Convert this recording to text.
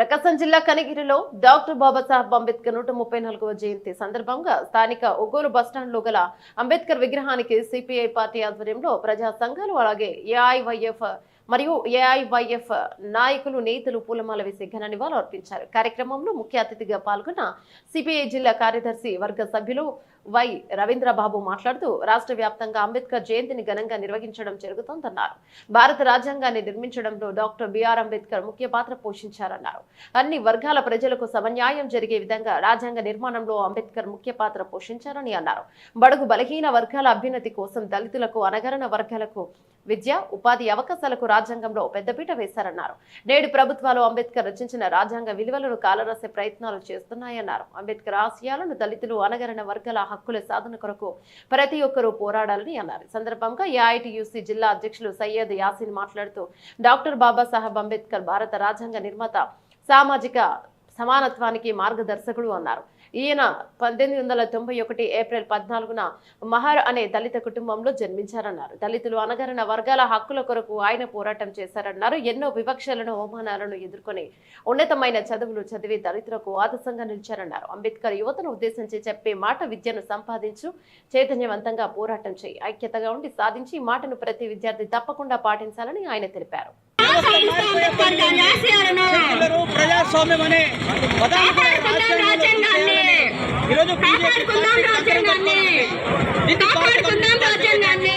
ప్రకాశం జిల్లా కనిగిరిలో డాక్టర్ బాబాసాహెబ్ అంబేద్కర్ 134వ జయంతి సందర్భంగా స్థానిక ఒంగోలు బస్టాండ్ లో గల అంబేద్కర్ విగ్రహానికి సిపిఐ పార్టీ ఆధ్వర్యంలో ప్రజా సంఘాలు అలాగే ఏఐవైఎఫ్ మరియు ఏఐవైఎఫ్ నాయకులు నేతలు పూలమాల వేసి ఘన నివాళులు అర్పించారు. కార్యక్రమంలో ముఖ్య అతిథిగా పాల్గొన్న సిపిఐ జిల్లా కార్యదర్శి వర్గ సభ్యులు వై రవీంద్రబాబు మాట్లాడుతూ రాష్ట్ర వ్యాప్తంగా అంబేద్కర్ జయంతిని ఘనంగా నిర్వహించడం జరుగుతోందన్నారు. భారత రాజ్యాంగాన్ని నిర్మించడంలో డాక్టర్ బిఆర్ అంబేద్కర్ ముఖ్య పాత్ర పోషించారన్నారు. అన్ని వర్గాల ప్రజలకు సమన్యాయం జరిగే విధంగా రాజ్యాంగ నిర్మాణంలో అంబేద్కర్ ముఖ్య పాత్ర పోషించారని అన్నారు. బడుగు బలహీన వర్గాల అభ్యున్నతి కోసం దళితులకు అనగరణ వర్గాలకు విద్య ఉపాధి అవకాశాలకు రాజ్యాంగంలో పెద్దపీట వేశారన్నారు. నేడు ప్రభుత్వాలు అంబేద్కర్ రచించిన రాజ్యాంగ విలువలను కాలరాసే ప్రయత్నాలు చేస్తున్నాయన్నారు. అంబేద్కర్ ఆశయాలను దళితులు అనగరణ వర్గాల హక్కుల సాధన కొరకు ప్రతి ఒక్కరూ పోరాడాలని అన్నారు. సందర్భంగా ఏఐటియుసి జిల్లా అధ్యక్షులు సయ్యద్ యాసిన్ మాట్లాడుతూ డాక్టర్ బాబాసాహెబ్ అంబేద్కర్ భారత రాజ్యాంగ నిర్మాత, సామాజిక సమానత్వానికి మార్గదర్శకుడు అన్నారు. ఈయన 1891 ఏప్రిల్ 14న మహర్ అనే దళిత కుటుంబంలో జన్మించారన్నారు. దళితులు అనగరణ వర్గాల హక్కుల కొరకు ఆయన పోరాటం చేశారన్నారు. ఎన్నో వివక్షలను అవమానాలను ఎదుర్కొని ఉన్నతమైన చదువులు చదివి దళితులకు ఆదర్శంగా నిలిచారన్నారు. అంబేద్కర్ యువతను ఉద్దేశించి చెప్పే మాట విద్యను సంపాదించు, చైతన్యవంతంగా పోరాటం చేయి, ఐక్యతగా ఉండి సాధించి ఈ మాటను ప్రతి విద్యార్థి తప్పకుండా పాటించాలని ఆయన తెలిపారు. రాజ్యాంగాన్ని